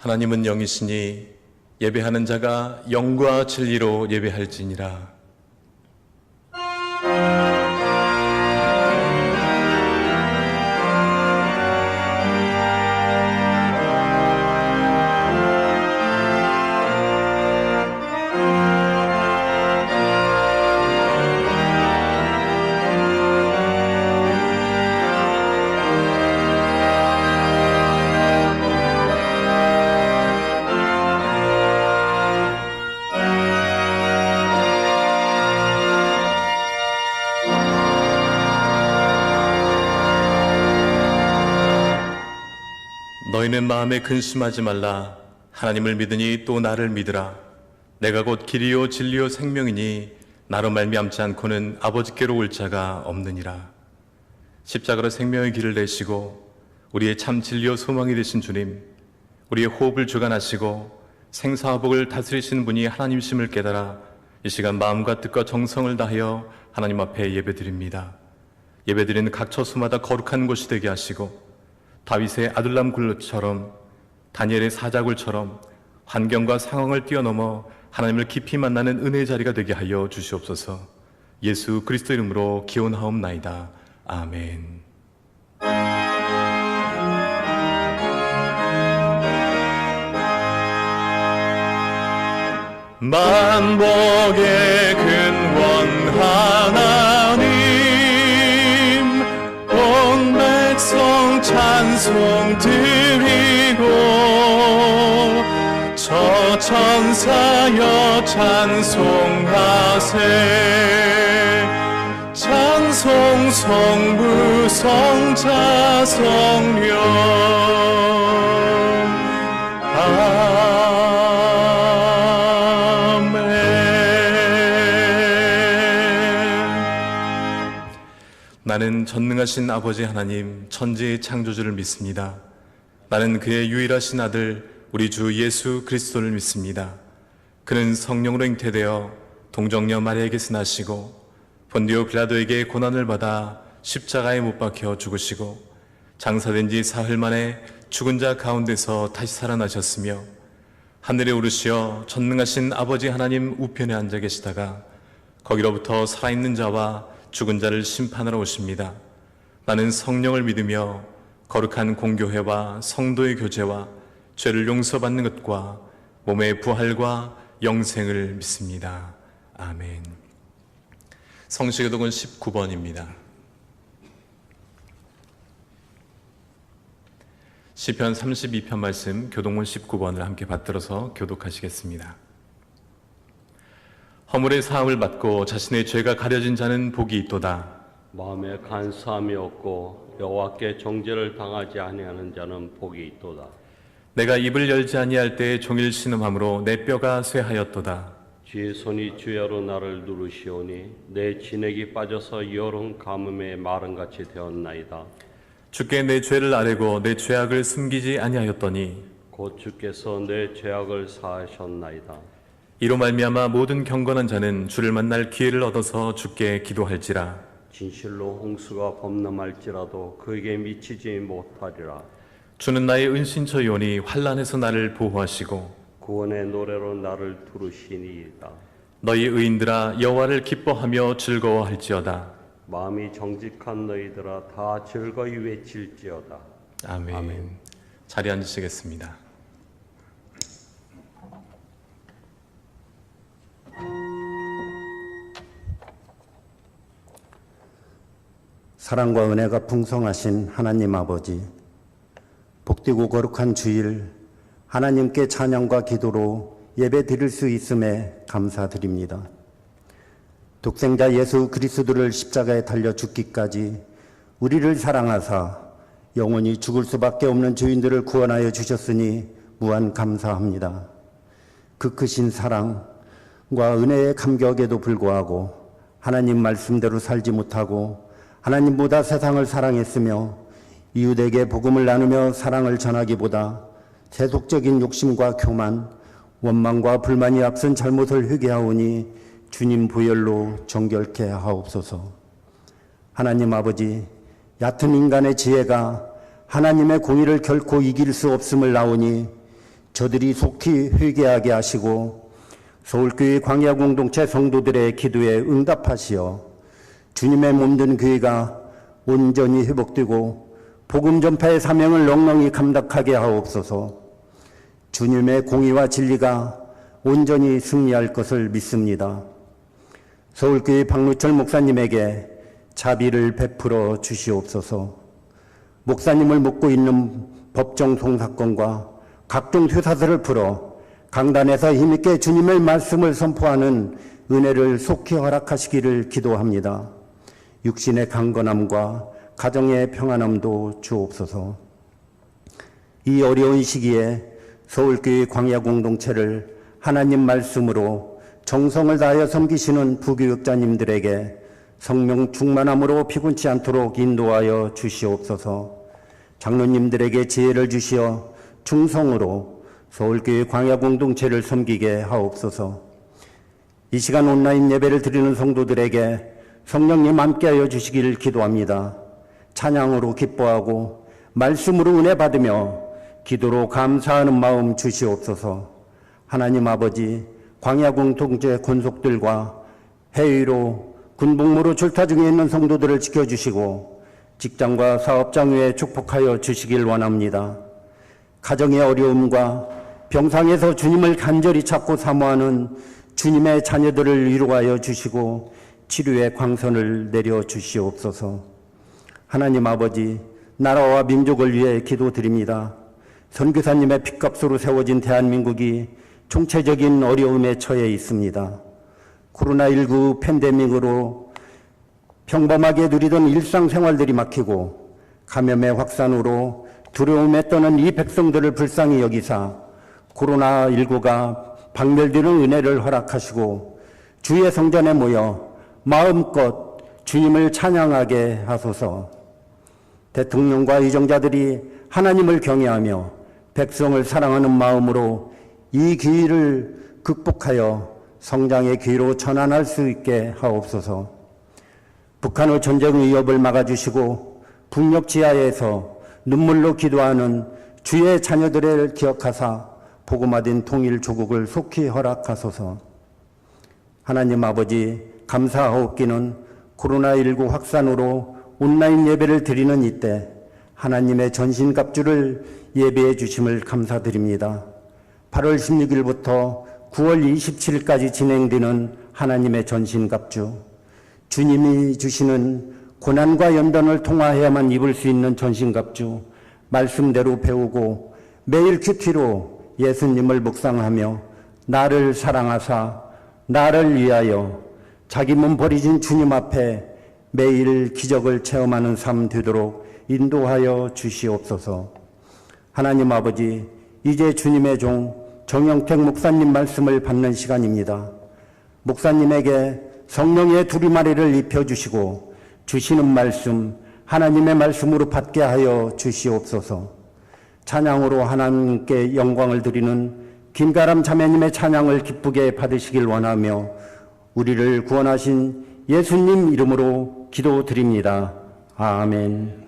하나님은 영이시니 예배하는 자가 영과 진리로 예배할지니라. 너희는 마음에 근심하지 말라. 하나님을 믿으니 또 나를 믿으라. 내가 곧 길이요 진리요 생명이니 나로 말미암지 않고는 아버지께로 올 자가 없느니라. 십자가로 생명의 길을 내시고 우리의 참 진리요 소망이 되신 주님, 우리의 호흡을 주관하시고 생사화복을 다스리시는 분이 하나님이심을 깨달아 이 시간 마음과 뜻과 정성을 다하여 하나님 앞에 예배드립니다. 예배드리는 각 처소마다 거룩한 곳이 되게 하시고 다윗의 아둘람 굴처럼 다니엘의 사자굴처럼 환경과 상황을 뛰어넘어 하나님을 깊이 만나는 은혜의 자리가 되게 하여 주시옵소서. 예수 그리스도 이름으로 기원하옵나이다. 아멘. 만복의 근원 하나님, 온 백성 찬송 드리고 저 천사여 찬송하세. 찬송 성부 성자 성령 나는 전능하신 아버지 하나님 천지의 창조주를 믿습니다. 나는 그의 유일하신 아들 우리 주 예수 그리스도를 믿습니다. 그는 성령으로 잉태되어 동정녀 마리아에게서 나시고 본디오 빌라도에게 고난을 받아 십자가에 못 박혀 죽으시고 장사된 지 사흘 만에 죽은 자 가운데서 다시 살아나셨으며 하늘에 오르시어 전능하신 아버지 하나님 우편에 앉아 계시다가 거기로부터 살아있는 자와 죽은 자를 심판하러 오십니다. 나는 성령을 믿으며 거룩한 공교회와 성도의 교제와 죄를 용서받는 것과 몸의 부활과 영생을 믿습니다. 아멘. 성시교독은 19번입니다. 시편 32편 말씀 교독문 19번을 함께 받들어서 교독하시겠습니다. 허물의 사함을 받고 자신의 죄가 가려진 자는 복이 있도다. 마음에 간사함이 없고 여호와께 정죄를 당하지 아니하는 자는 복이 있도다. 내가 입을 열지 아니할 때에 종일 신음함으로 내 뼈가 쇠하였도다. 주의 손이 주야로 나를 누르시오니 내 진액이 빠져서 여름 가뭄에 마른같이 되었나이다. 주께 내 죄를 아뢰고 내 죄악을 숨기지 아니하였더니 곧 주께서 내 죄악을 사하셨나이다. 이로 말미암아 모든 경건한 자는 주를 만날 기회를 얻어서 주께 기도할지라. 진실로 홍수가 범람할지라도 그에게 미치지 못하리라. 주는 나의 은신처이오니 환난에서 나를 보호하시고 구원의 노래로 나를 부르시니이다. 너희 의인들아 여호와를 기뻐하며 즐거워할지어다. 마음이 정직한 너희들아 다 즐거이 외칠지어다. 아멘. 아멘. 자리에 앉으시겠습니다. 사랑과 은혜가 풍성하신 하나님 아버지, 복되고 거룩한 주일 하나님께 찬양과 기도로 예배 드릴 수 있음에 감사드립니다. 독생자 예수 그리스도를 십자가에 달려 죽기까지 우리를 사랑하사 영원히 죽을 수밖에 없는 죄인들을 구원하여 주셨으니 무한 감사합니다. 그 크신 사랑과 은혜의 감격에도 불구하고 하나님 말씀대로 살지 못하고 하나님보다 세상을 사랑했으며 이웃에게 복음을 나누며 사랑을 전하기보다 세속적인 욕심과 교만, 원망과 불만이 앞선 잘못을 회개하오니 주님 보혈로 정결케 하옵소서. 하나님 아버지, 얕은 인간의 지혜가 하나님의 공의를 결코 이길 수 없음을 나오니 저들이 속히 회개하게 하시고 서울교회 광야 공동체 성도들의 기도에 응답하시어 주님의 몸된 교회가 온전히 회복되고 복음 전파의 사명을 넉넉히 감당하게 하옵소서. 주님의 공의와 진리가 온전히 승리할 것을 믿습니다. 서울교회 박루철 목사님에게 자비를 베풀어 주시옵소서. 목사님을 묻고 있는 법정 송사건과 각종 쇠사슬을 풀어 강단에서 힘있게 주님의 말씀을 선포하는 은혜를 속히 허락하시기를 기도합니다. 육신의 강건함과 가정의 평안함도 주옵소서. 이 어려운 시기에 서울교회 광야 공동체를 하나님 말씀으로 정성을 다하여 섬기시는 부교육자님들에게 성령 충만함으로 피곤치 않도록 인도하여 주시옵소서. 장로님들에게 지혜를 주시어 충성으로 서울교회 광야 공동체를 섬기게 하옵소서. 이 시간 온라인 예배를 드리는 성도들에게 성령님 함께하여 주시기를 기도합니다. 찬양으로 기뻐하고 말씀으로 은혜 받으며 기도로 감사하는 마음 주시옵소서. 하나님 아버지, 광야 공동체 권속들과 해외로 군복무로 출타 중에 있는 성도들을 지켜주시고 직장과 사업장 위에 축복하여 주시길 원합니다. 가정의 어려움과 병상에서 주님을 간절히 찾고 사모하는 주님의 자녀들을 위로하여 주시고 치료의 광선을 내려 주시옵소서. 하나님 아버지, 나라와 민족을 위해 기도드립니다. 선교사님의 핏값으로 세워진 대한민국이 총체적인 어려움에 처해 있습니다. 코로나19 팬데믹으로 평범하게 누리던 일상생활들이 막히고 감염의 확산으로 두려움에 떠는 이 백성들을 불쌍히 여기사 코로나19가 박멸되는 은혜를 허락하시고 주의 성전에 모여 마음껏 주님을 찬양하게 하소서. 대통령과 의정자들이 하나님을 경외하며 백성을 사랑하는 마음으로 이 기회를 극복하여 성장의 기회로 전환할 수 있게 하옵소서. 북한의 전쟁 위협을 막아주시고 북녘 지하에서 눈물로 기도하는 주의 자녀들을 기억하사 복음화된 통일 조국을 속히 허락하소서. 하나님 아버지, 감사하옵기는 코로나19 확산으로 온라인 예배를 드리는 이때 하나님의 전신갑주를 예배해 주심을 감사드립니다. 8월 16일부터 9월 27일까지 진행되는 하나님의 전신갑주, 주님이 주시는 고난과 연단을 통하여야만 입을 수 있는 전신갑주, 말씀대로 배우고 매일 큐티로 예수님을 묵상하며 나를 사랑하사 나를 위하여 자기 몸 버리신 주님 앞에 매일 기적을 체험하는 삶 되도록 인도하여 주시옵소서. 하나님 아버지, 이제 주님의 종 정영택 목사님 말씀을 받는 시간입니다. 목사님에게 성령의 두리마리를 입혀주시고 주시는 말씀 하나님의 말씀으로 받게 하여 주시옵소서. 찬양으로 하나님께 영광을 드리는 김가람 자매님의 찬양을 기쁘게 받으시길 원하며 우리를 구원하신 예수님 이름으로 기도드립니다. 아멘.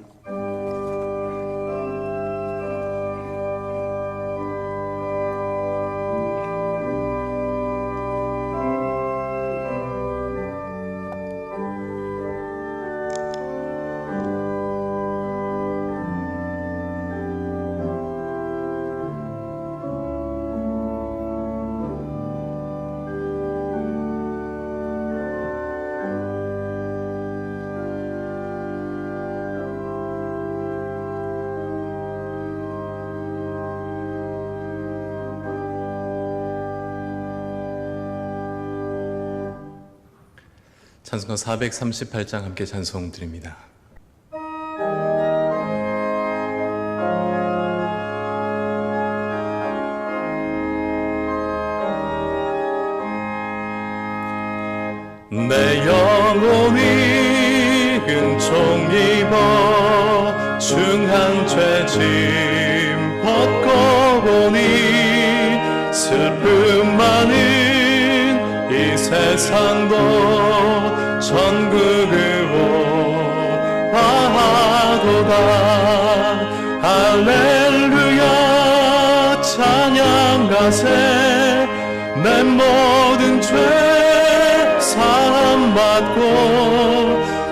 찬송가 438장 함께 찬송 드립니다. 내 영혼이 은총 입어 중한 죄짐 벗고 보니 슬픔 많은 이 세상도 천국으로 바하도다. 할렐루야 찬양 하세 내 모든 죄 사함받고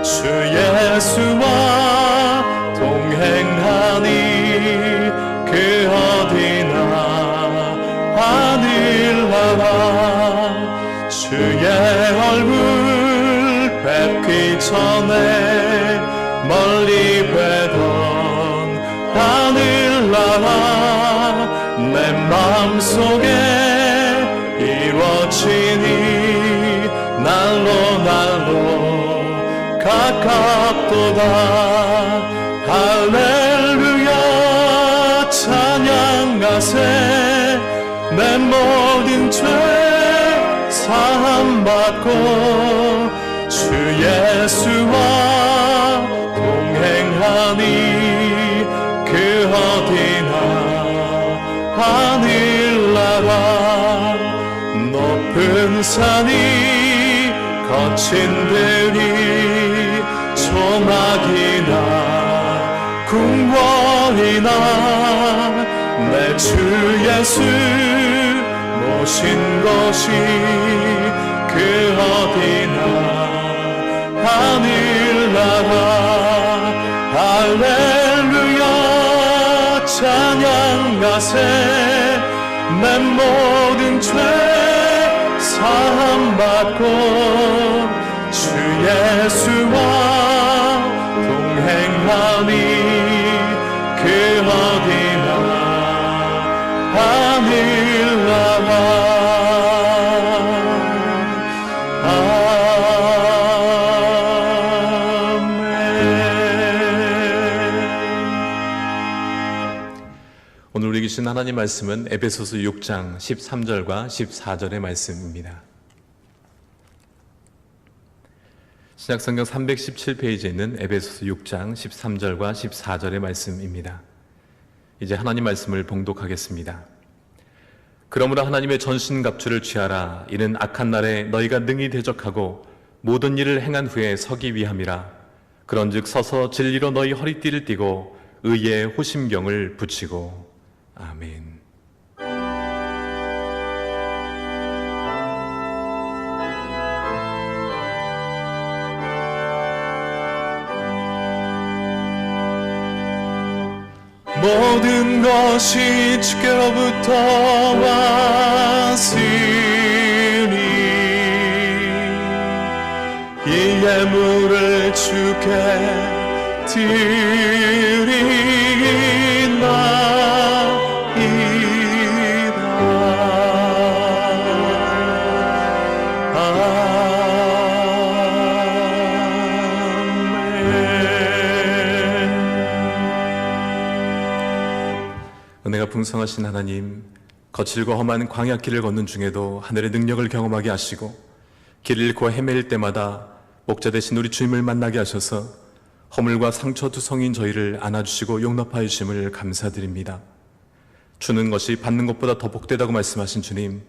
주 예수와 동행하니 그 어디나 하늘나라 주의 얼굴 뵙기 전에 멀리 뵈던 하늘나라 내 마음속에 이루어지니 날로 가깝도다 할렐루야 찬양하세 내 모든 죄 사함받고 주 예수와 동행하니 그 어디나 하늘나라 높은 산이 거친 들이 조막이나 궁궐이나 내 주 예수 모신 곳이 그 어디나 하늘나라 할렐루야 찬양하세 내 모든 죄 사함받고 주 예수와 동행하니 그 어디나 하늘나라 오늘 우리 주신 하나님 말씀은 에베소서 6장 13절과 14절의 말씀입니다. 신약성경 317페이지에 있는 에베소서 6장 13절과 14절의 말씀입니다. 이제 하나님 말씀을 봉독하겠습니다. 그러므로 하나님의 전신갑주를 취하라. 이는 악한 날에 너희가 능히 대적하고 모든 일을 행한 후에 서기 위함이라. 그런즉 서서 진리로 너희 허리띠를 띠고 의의 호심경을 붙이고. 아멘. 모든 것이 주께로부터 왔으니 이 예물을 주께 은혜가 풍성하신 하나님, 거칠고 험한 광야길을 걷는 중에도 하늘의 능력을 경험하게 하시고 길을 잃고 헤매일 때마다 목자 되신 우리 주님을 만나게 하셔서 허물과 상처투성인 저희를 안아주시고 용납하여 주심을 감사드립니다. 주는 것이 받는 것보다 더 복되다고 말씀하신 주님,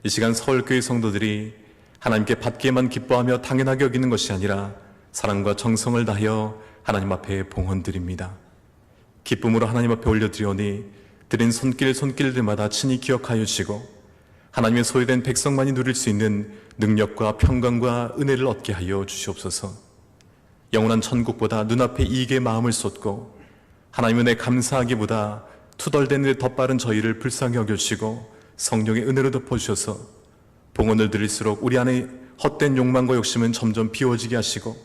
이 시간 서울교회 성도들이 하나님께 받기에만 기뻐하며 당연하게 여기는 것이 아니라 사랑과 정성을 다하여 하나님 앞에 봉헌드립니다. 기쁨으로 하나님 앞에 올려드리오니 드린 손길들마다 친히 기억하여 주시고 하나님의 소유된 백성만이 누릴 수 있는 능력과 평강과 은혜를 얻게 하여 주시옵소서. 영원한 천국보다 눈앞에 이익의 마음을 쏟고 하나님 은혜 감사하기보다 투덜대는 데 더 빠른 저희를 불쌍히 여겨주시고 성령의 은혜로 덮어주셔서 봉헌을 드릴수록 우리 안에 헛된 욕망과 욕심은 점점 비워지게 하시고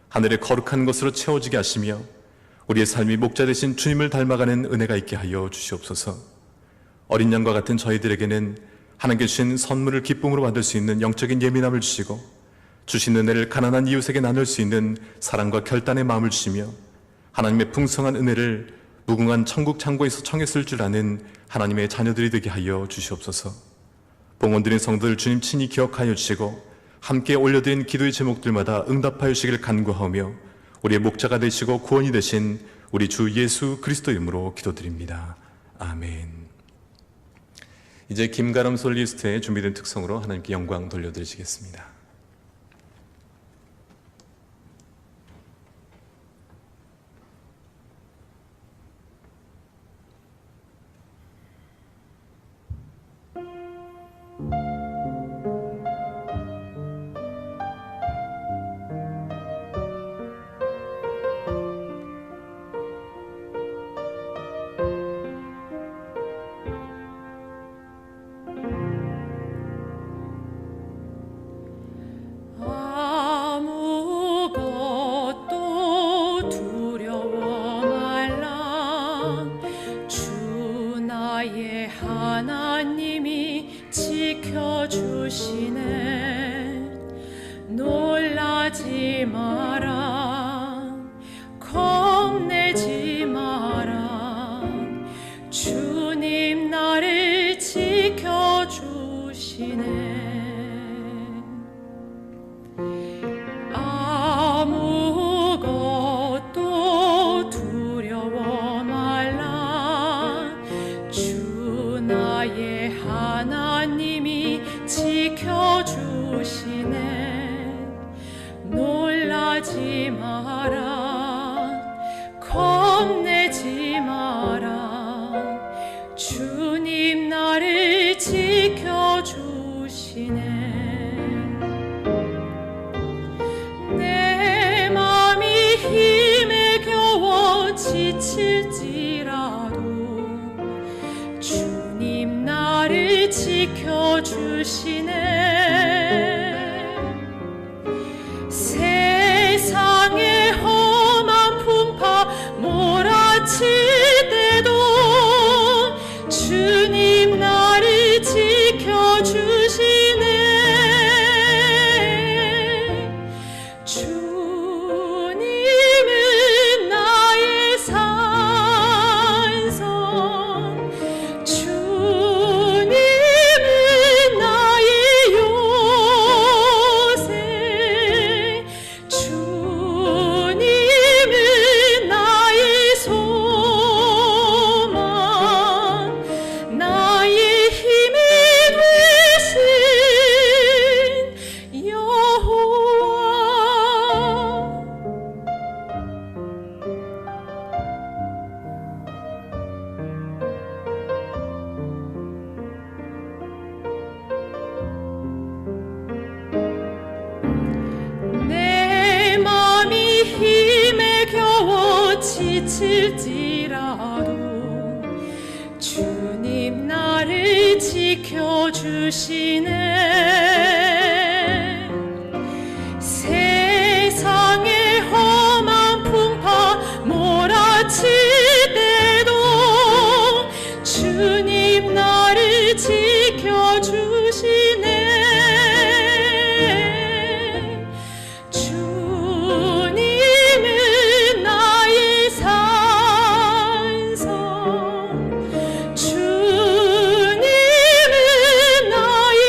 하늘의 거룩한 것으로 채워지게 하시며 우리의 삶이 목자 되신 주님을 닮아가는 은혜가 있게 하여 주시옵소서. 어린 양과 같은 저희들에게는 하나님께 주신 선물을 기쁨으로 받을 수 있는 영적인 예민함을 주시고 주신 은혜를 가난한 이웃에게 나눌 수 있는 사랑과 결단의 마음을 주시며 하나님의 풍성한 은혜를 무궁한 천국 창고에서 청했을 줄 아는 하나님의 자녀들이 되게 하여 주시옵소서. 봉헌드린 성도들 주님 친히 기억하여 주시고 함께 올려드린 기도의 제목들마다 응답하여 주시기를 간구하며 우리의 목자가 되시고 구원이 되신 우리 주 예수 그리스도 이름으로 기도드립니다. 아멘. 이제 김가람 솔리스트의 준비된 특성으로 하나님께 영광 돌려드리시겠습니다. 마라 겁내지 마라 주님 나를 지켜주시네 아무것도 두려워 말라 주 나의 하나님이 지켜주시네 놀라지 마라 겁내지 마라 주님 나를 지켜주시네 내 맘이 힘에 겨워 지칠지라도 주님 나를 지켜주시네 세상의 험한 풍파 몰아칠 때도 주님 나를 지켜주시네 주님은 나의 산성 주님은 나의 요새 주님은 나의 소망 나의 힘이 되신 여호와 내 맘이 힘에 겨워 지칠지라도 주님 나를 지켜주시네 세상의 험한 풍파 몰아칠 때도 주님 나를 지켜주시네 주님은 나의 산성 주님은 나의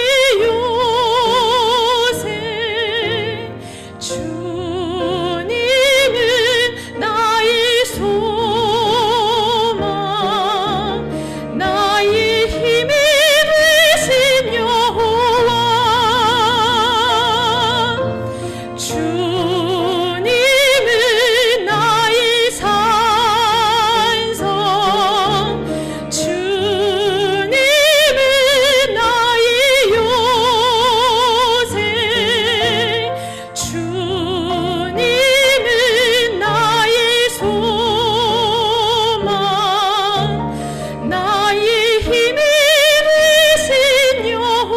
요새 주님은 나의 소망 나의 힘이 되신 여호와 주님은 나의 산성 주님은 나의 요새 주님은 나의 소망 나의 힘이 되신 여호와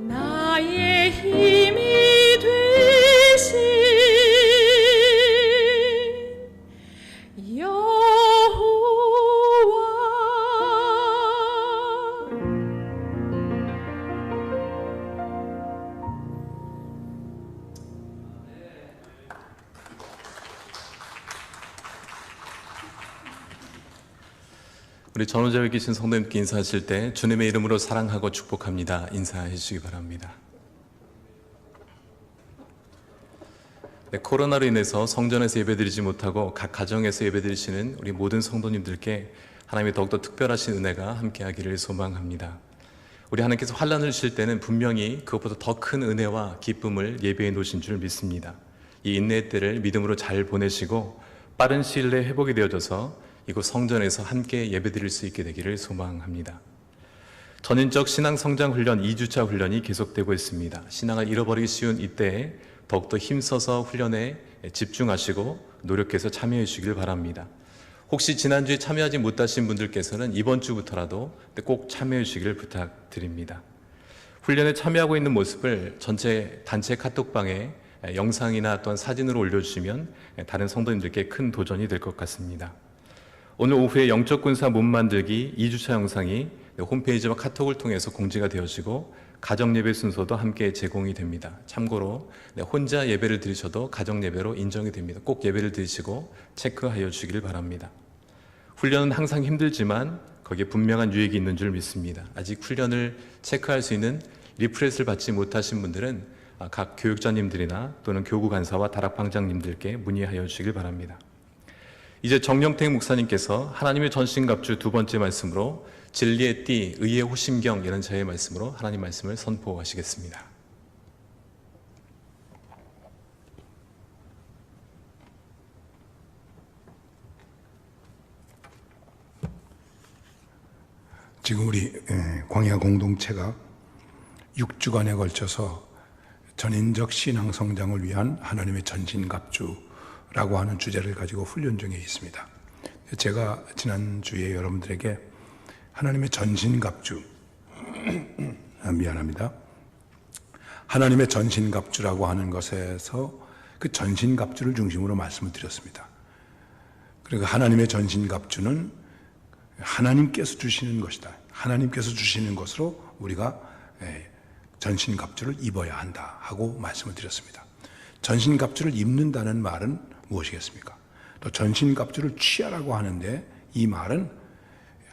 나의 힘이 되신 여호와 우리 전후자에 계신 성도님께 인사하실 때 주님의 이름으로 사랑하고 축복합니다. 인사해 주시기 바랍니다. 네, 코로나로 인해서 성전에서 예배드리지 못하고 각 가정에서 예배드리시는 우리 모든 성도님들께 하나님의 더욱더 특별하신 은혜가 함께하기를 소망합니다. 우리 하나님께서 환난을 주실 때는 분명히 그것보다 더 큰 은혜와 기쁨을 예배해 놓으신 줄 믿습니다. 이 인내의 때를 믿음으로 잘 보내시고 빠른 시일 내에 회복이 되어져서 이곳 성전에서 함께 예배드릴 수 있게 되기를 소망합니다. 전인적 신앙 성장 훈련 2주차 훈련이 계속되고 있습니다. 신앙을 잃어버리기 쉬운 이때에 더욱더 힘써서 훈련에 집중하시고 노력해서 참여해 주시길 바랍니다. 혹시 지난주에 참여하지 못하신 분들께서는 이번 주부터라도 꼭 참여해 주시기를 부탁드립니다. 훈련에 참여하고 있는 모습을 전체 단체 카톡방에 영상이나 또한 사진으로 올려주시면 다른 성도님들께 큰 도전이 될 것 같습니다. 오늘 오후에 영적 군사 몸 만들기 2주차 영상이 홈페이지와 카톡을 통해서 공지가 되어지고 가정 예배 순서도 함께 제공이 됩니다. 참고로 혼자 예배를 드리셔도 가정 예배로 인정이 됩니다. 꼭 예배를 드리시고 체크하여 주시길 바랍니다. 훈련은 항상 힘들지만 거기에 분명한 유익이 있는 줄 믿습니다. 아직 훈련을 체크할 수 있는 리프렛을 받지 못하신 분들은 각 교육자님들이나 또는 교구 간사와 다락방장님들께 문의하여 주시길 바랍니다. 이제 정영택 목사님께서 하나님의 전신갑주 두 번째 말씀으로 진리의 띠, 의의 호심경이라는 제의 말씀으로 하나님 말씀을 선포하시겠습니다. 지금 우리 광야 공동체가 6주간에 걸쳐서 전인적 신앙 성장을 위한 하나님의 전신갑주라고 하는 주제를 가지고 훈련 중에 있습니다. 제가 지난주에 여러분들에게 하나님의 전신갑주 미안합니다. 하나님의 전신갑주라고 하는 것에서 그 전신갑주를 중심으로 말씀을 드렸습니다. 그리고 하나님의 전신갑주는 하나님께서 주시는 것이다. 하나님께서 주시는 것으로 우리가 전신갑주를 입어야 한다 하고 말씀을 드렸습니다. 전신갑주를 입는다는 말은 무엇이겠습니까? 또 전신갑주를 취하라고 하는데 이 말은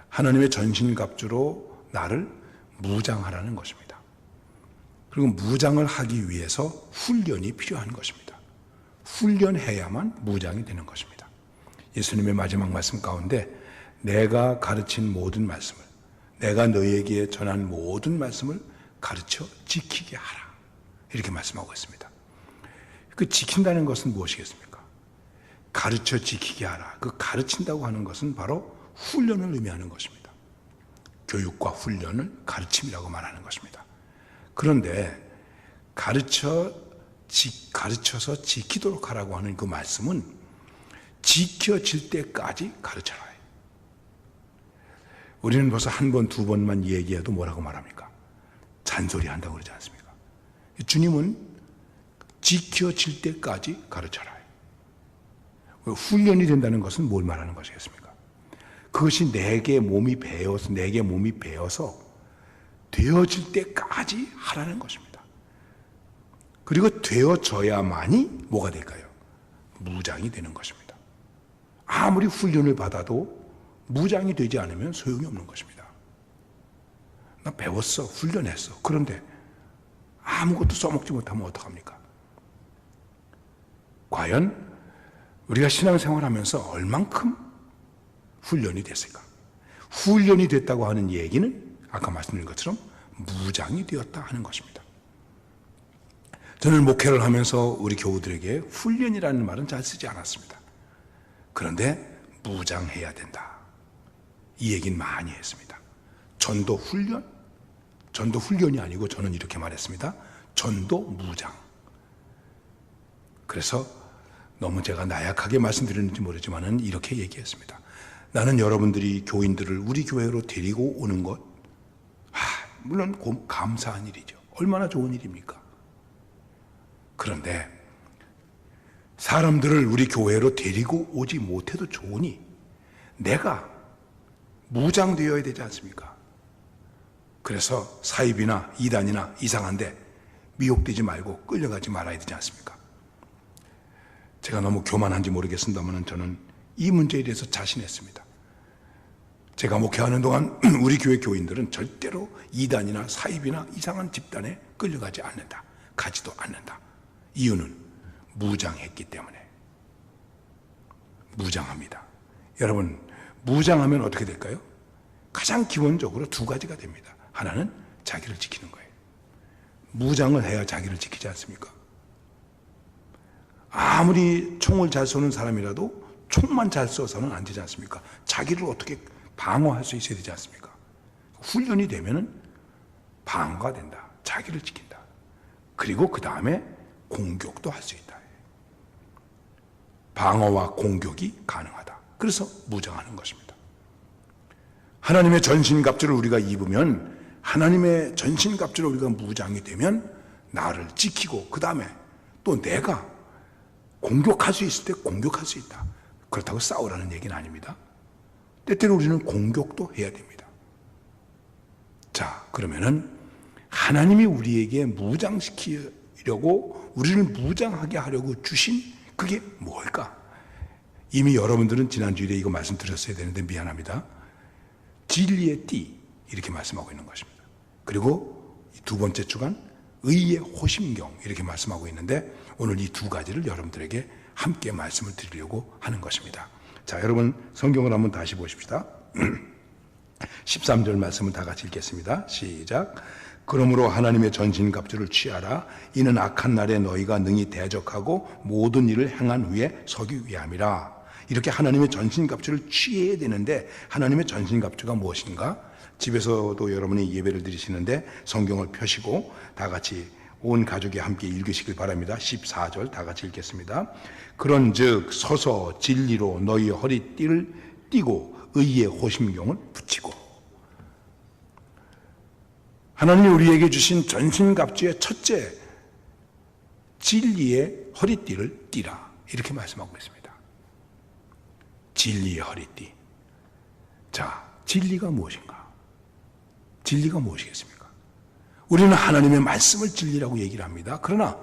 하나님의 전신갑주로 나를 무장하라는 것입니다. 그리고 무장을 하기 위해서 훈련이 필요한 것입니다. 훈련해야만 무장이 되는 것입니다. 예수님의 마지막 말씀 가운데 내가 가르친 모든 말씀을, 내가 너희에게 전한 모든 말씀을 가르쳐 지키게 하라, 이렇게 말씀하고 있습니다. 그 지킨다는 것은 무엇이겠습니까? 가르쳐 지키게 하라. 그 가르친다고 하는 것은 바로 훈련을 의미하는 것입니다. 교육과 훈련을 가르침이라고 말하는 것입니다. 그런데 가르쳐서 지키도록 하라고 하는 그 말씀은 지켜질 때까지 가르쳐라. 우리는 벌써 한 번, 두 번만 얘기해도 뭐라고 말합니까? 잔소리 한다고 그러지 않습니까? 주님은 지켜질 때까지 가르쳐라. 훈련이 된다는 것은 뭘 말하는 것이겠습니까? 그것이 내게 몸이 배어서 되어질 때까지 하라는 것입니다. 그리고 되어져야만이 뭐가 될까요? 무장이 되는 것입니다. 아무리 훈련을 받아도 무장이 되지 않으면 소용이 없는 것입니다. 나 배웠어, 훈련했어. 그런데 아무것도 써먹지 못하면 어떡합니까? 과연 우리가 신앙생활하면서 얼만큼 훈련이 됐을까? 훈련이 됐다고 하는 얘기는 아까 말씀드린 것처럼 무장이 되었다 하는 것입니다. 저는 목회를 하면서 우리 교우들에게 훈련이라는 말은 잘 쓰지 않았습니다. 그런데 무장해야 된다, 이 얘기는 많이 했습니다. 전도 훈련이 아니고 저는 이렇게 말했습니다. 전도 무장. 그래서 너무 제가 나약하게 말씀드렸는지 모르지만 이렇게 얘기했습니다. 나는 여러분들이 교인들을 우리 교회로 데리고 오는 것, 물론 감사한 일이죠. 얼마나 좋은 일입니까? 그런데 사람들을 우리 교회로 데리고 오지 못해도 좋으니 내가 무장되어야 되지 않습니까? 그래서 사입이나 이단이나 이상한데 미혹되지 말고 끌려가지 말아야 되지 않습니까? 제가 너무 교만한지 모르겠습니다만 저는 이 문제에 대해서 자신했습니다. 제가 목회하는 동안 우리 교회 교인들은 절대로 이단이나 사입이나 이상한 집단에 끌려가지 않는다. 가지도 않는다. 이유는 무장했기 때문에. 무장합니다. 여러분, 무장하면 어떻게 될까요? 가장 기본적으로 두 가지가 됩니다. 하나는 자기를 지키는 거예요. 무장을 해야 자기를 지키지 않습니까? 아무리 총을 잘 쏘는 사람이라도 총만 잘 쏘서는 안 되지 않습니까? 자기를 어떻게 방어할 수 있어야 되지 않습니까? 훈련이 되면은 방어가 된다. 자기를 지킨다. 그리고 그 다음에 공격도 할 수 있다. 방어와 공격이 가능하다. 그래서 무장하는 것입니다. 하나님의 전신갑주를 우리가 입으면, 하나님의 전신갑주로 우리가 무장이 되면 나를 지키고 그 다음에 또 내가 공격할 수 있을 때 공격할 수 있다. 그렇다고 싸우라는 얘기는 아닙니다. 때때로 우리는 공격도 해야 됩니다. 자, 그러면은 하나님이 우리에게 무장시키려고, 우리를 무장하게 하려고 주신 그게 뭘까? 이미 여러분들은 지난주일에 이거 말씀드렸어야 되는데 미안합니다. 진리의 띠, 이렇게 말씀하고 있는 것입니다. 그리고 두 번째 주간 의의 호심경, 이렇게 말씀하고 있는데 오늘 이 두 가지를 여러분들에게 함께 말씀을 드리려고 하는 것입니다. 자, 여러분 성경을 한번 다시 보십시다. 13절 말씀을 다 같이 읽겠습니다. 시작. 그러므로 하나님의 전신갑주를 취하라. 이는 악한 날에 너희가 능히 대적하고 모든 일을 행한 후에 서기 위함이라. 이렇게 하나님의 전신갑주를 취해야 되는데 하나님의 전신갑주가 무엇인가? 집에서도 여러분이 예배를 드리시는데 성경을 펴시고 다 같이 온 가족이 함께 읽으시길 바랍니다. 14절 다 같이 읽겠습니다. 그런즉 서서 진리로 너희 허리띠를 띠고 의의 호심경을 붙이고. 하나님이 우리에게 주신 전신갑주의 첫째, 진리의 허리띠를 띠라, 이렇게 말씀하고 있습니다. 진리의 허리띠. 자, 진리가 무엇인가? 진리가 무엇이겠습니까? 우리는 하나님의 말씀을 진리라고 얘기를 합니다. 그러나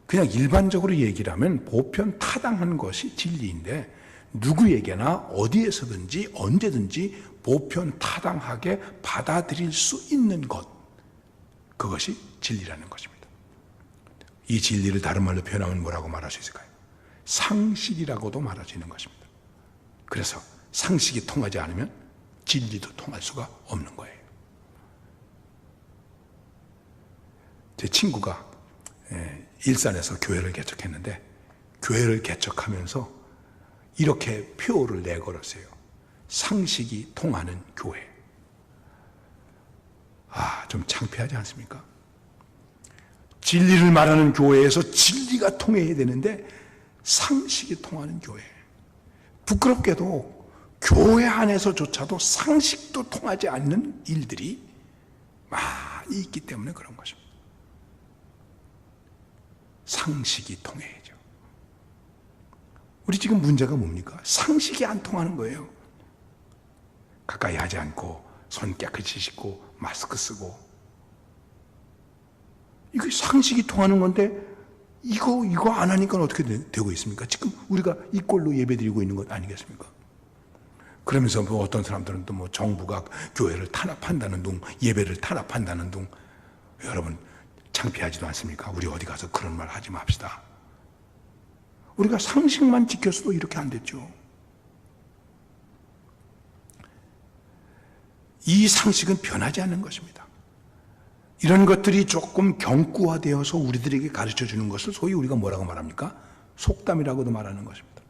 그냥 일반적으로 얘기를 하면 보편 타당한 것이 진리인데 누구에게나 어디에서든지 언제든지 보편 타당하게 받아들일 수 있는 것, 그것이 진리라는 것입니다. 이 진리를 다른 말로 표현하면 뭐라고 말할 수 있을까요? 상식이라고도 말할 수 있는 것입니다. 그래서 상식이 통하지 않으면 진리도 통할 수가 없는 거예요. 제 친구가 일산에서 교회를 개척했는데 교회를 개척하면서 이렇게 표어를 내걸었어요. 상식이 통하는 교회. 좀 창피하지 않습니까? 진리를 말하는 교회에서 진리가 통해야 되는데 상식이 통하는 교회. 부끄럽게도 교회 안에서조차도 상식도 통하지 않는 일들이 많이 있기 때문에 그런 것입니다. 상식이 통해야죠. 우리 지금 문제가 뭡니까? 상식이 안 통하는 거예요. 가까이 하지 않고 손 깨끗이 씻고 마스크 쓰고, 이거 상식이 통하는 건데 이거 안 하니까 어떻게 되고 있습니까? 지금 우리가 이 꼴로 예배드리고 있는 것 아니겠습니까? 그러면서 뭐 어떤 사람들은 또 뭐 정부가 교회를 탄압한다는 둥, 예배를 탄압한다는 둥. 여러분 창피하지도 않습니까? 우리 어디 가서 그런 말 하지 맙시다. 우리가 상식만 지켰어도 이렇게 안 됐죠. 이 상식은 변하지 않는 것입니다. 이런 것들이 조금 경구화되어서 우리들에게 가르쳐 주는 것을 소위 우리가 뭐라고 말합니까? 속담이라고도 말하는 것입니다.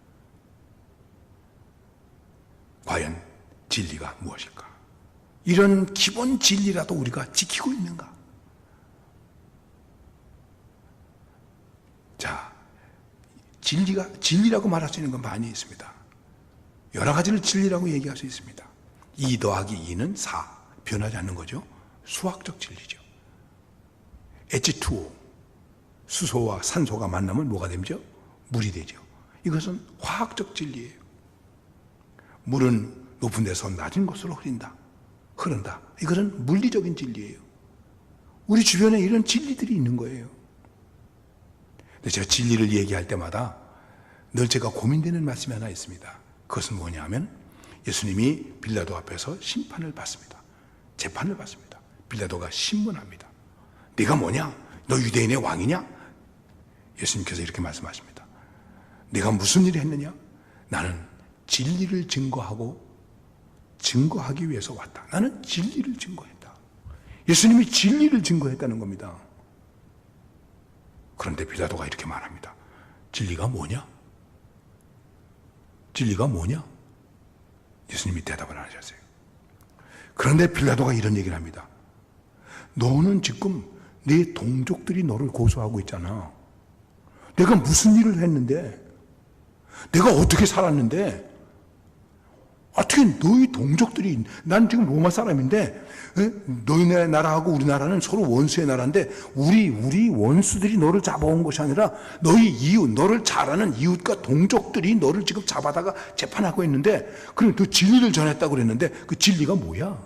과연 진리가 무엇일까? 이런 기본 진리라도 우리가 지키고 있는가? 자, 진리라고 말할 수 있는 건 많이 있습니다. 여러 가지를 진리라고 얘기할 수 있습니다. 2 더하기 2는 4. 변하지 않는 거죠. 수학적 진리죠. H2O, 수소와 산소가 만나면 뭐가 되죠? 물이 되죠. 이것은 화학적 진리예요. 물은 높은 데서 낮은 곳으로 흐른다. 이것은 물리적인 진리예요. 우리 주변에 이런 진리들이 있는 거예요. 근데 제가 진리를 얘기할 때마다 늘 제가 고민되는 말씀이 하나 있습니다. 그것은 뭐냐면 예수님이 빌라도 앞에서 심판을 받습니다. 재판을 받습니다. 빌라도가 신문합니다. 네가 뭐냐? 너 유대인의 왕이냐? 예수님께서 이렇게 말씀하십니다. 네가 무슨 일을 했느냐? 나는 진리를 증거하기 위해서 왔다. 나는 진리를 증거했다. 예수님이 진리를 증거했다는 겁니다. 그런데 빌라도가 이렇게 말합니다. 진리가 뭐냐? 진리가 뭐냐? 예수님이 대답을 안 하셨어요. 그런데 빌라도가 이런 얘기를 합니다. 너는 지금 내 동족들이 너를 고소하고 있잖아. 내가 무슨 일을 했는데, 내가 어떻게 살았는데, 어떻게 너희 동족들이, 난 지금 로마 사람인데 너희네 나라하고 우리나라는 서로 원수의 나라인데 우리 원수들이 너를 잡아온 것이 아니라 너희 이웃, 너를 잘 아는 이웃과 동족들이 너를 지금 잡아다가 재판하고 있는데, 그럼 너 진리를 전했다고 그랬는데 그 진리가 뭐야?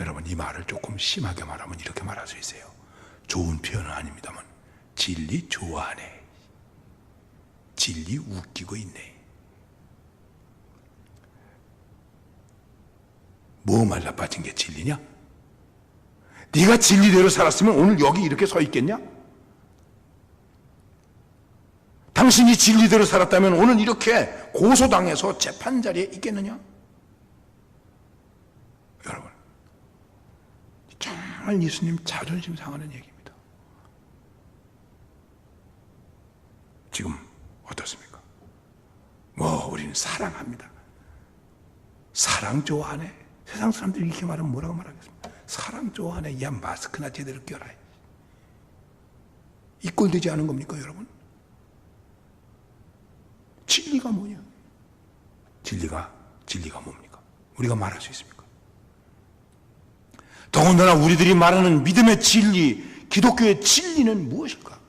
여러분, 이 말을 조금 심하게 말하면 이렇게 말할 수 있어요. 좋은 표현은 아닙니다만 진리 좋아하네, 진리 웃기고 있네. 뭐 말라 빠진 게 진리냐? 네가 진리대로 살았으면 오늘 여기 이렇게 서 있겠냐? 당신이 진리대로 살았다면 오늘 이렇게 고소당해서 재판 자리에 있겠느냐? 여러분, 정말 예수님 자존심 상하는 얘기입니다. 지금 어떻습니까? 뭐 우리는 사랑합니다. 사랑 좋아하네. 세상 사람들이 이렇게 말하면 뭐라고 말하겠습니까? 사랑 좋아하네. 야, 마스크나 제대로 껴라. 이 꼴 되지 않은 겁니까, 여러분? 진리가 뭐냐? 진리가 뭡니까? 우리가 말할 수 있습니까? 더군다나 우리들이 말하는 믿음의 진리, 기독교의 진리는 무엇일까?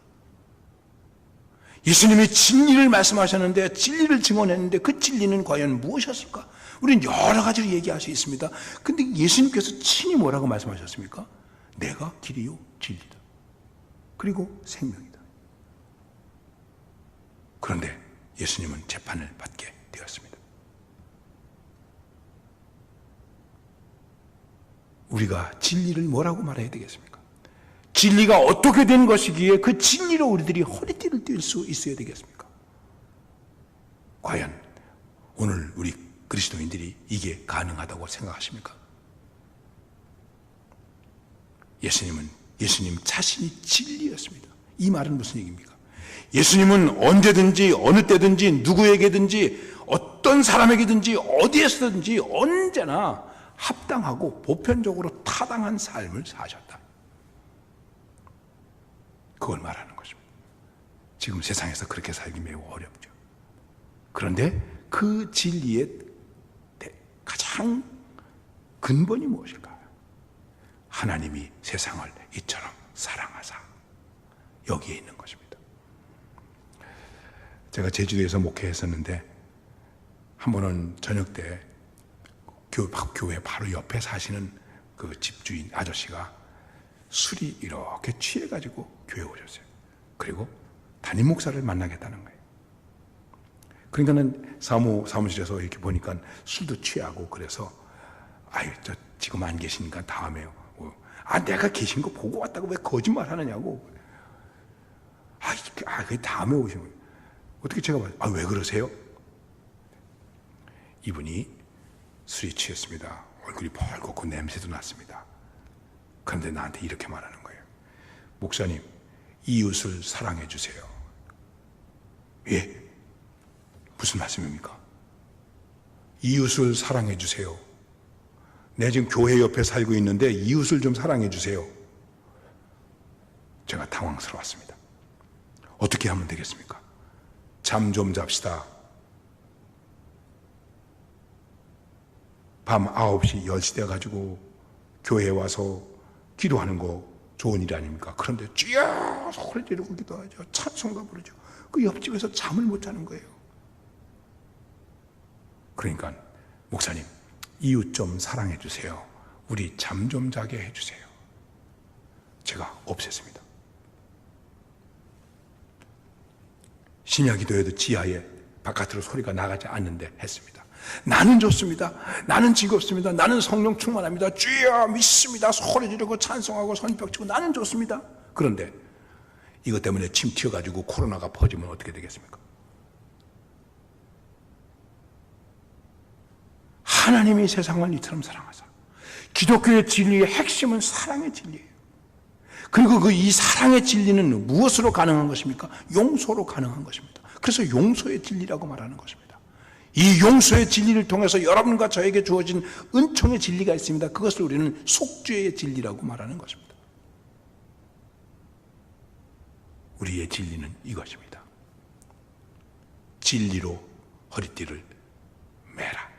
예수님이 진리를 말씀하셨는데, 진리를 증언했는데 그 진리는 과연 무엇이었을까? 우리는 여러 가지를 얘기할 수 있습니다. 근데 예수님께서 친히 뭐라고 말씀하셨습니까? 내가 길이요 진리다, 그리고 생명이다. 그런데 예수님은 재판을 받게 되었습니다. 우리가 진리를 뭐라고 말해야 되겠습니까? 진리가 어떻게 된 것이기에 그 진리로 우리들이 허리띠를 뗄 수 있어야 되겠습니까? 과연 오늘 우리 그리스도인들이 이게 가능하다고 생각하십니까? 예수님 자신이 진리였습니다. 이 말은 무슨 얘기입니까? 예수님은 언제든지 어느 때든지 누구에게든지 어떤 사람에게든지 어디에서든지 언제나 합당하고 보편적으로 타당한 삶을 사셨다. 그걸 말하는 것입니다. 지금 세상에서 그렇게 살기 매우 어렵죠. 그런데 그 진리의 가장 근본이 무엇일까? 하나님이 세상을 이처럼 사랑하사, 여기에 있는 것입니다. 제가 제주도에서 목회했었는데 한 번은 저녁 때 교회 바로 옆에 사시는 그 집주인 아저씨가 술이 이렇게 취해가지고 교회에 오셨어요. 그리고 담임 목사를 만나겠다는 거예요. 그러니까는 사무실에서 이렇게 보니까 술도 취하고 그래서 저 지금 안 계시니까 다음에요. 내가 계신 거 보고 왔다고 왜 거짓말 하느냐고. 그 다음에 오신 거예요. 어떻게 제가 봐요? 왜 그러세요? 이분이 술이 취했습니다. 얼굴이 벌겋고 냄새도 났습니다. 그런데 나한테 이렇게 말하는 거예요. 목사님, 이웃을 사랑해 주세요. 예? 무슨 말씀입니까? 이웃을 사랑해 주세요. 내가 지금 교회 옆에 살고 있는데 이웃을 좀 사랑해 주세요. 제가 당황스러웠습니다. 어떻게 하면 되겠습니까? 잠 좀 잡시다. 밤 9시, 10시 돼가지고 교회에 와서 기도하는 거 좋은 일 아닙니까? 그런데 쥐야 소리 지르고 기도하죠. 찬송가 부르죠. 그 옆집에서 잠을 못 자는 거예요. 그러니까 목사님, 이웃 좀 사랑해 주세요. 우리 잠 좀 자게 해주세요. 제가 없앴습니다. 심야기도에도 지하에 바깥으로 소리가 나가지 않는데 했습니다. 나는 좋습니다. 나는 즐겁습니다. 나는 성령 충만합니다. 주여 믿습니다. 소리 지르고 찬송하고 손뼉 치고 나는 좋습니다. 그런데 이것 때문에 침 튀어가지고 코로나가 퍼지면 어떻게 되겠습니까? 하나님이 세상을 이처럼 사랑하사, 기독교의 진리의 핵심은 사랑의 진리예요. 그리고 이 사랑의 진리는 무엇으로 가능한 것입니까? 용서로 가능한 것입니다. 그래서 용서의 진리라고 말하는 것입니다. 이 용서의 진리를 통해서 여러분과 저에게 주어진 은총의 진리가 있습니다. 그것을 우리는 속죄의 진리라고 말하는 것입니다. 우리의 진리는 이것입니다. 진리로 허리띠를 매라.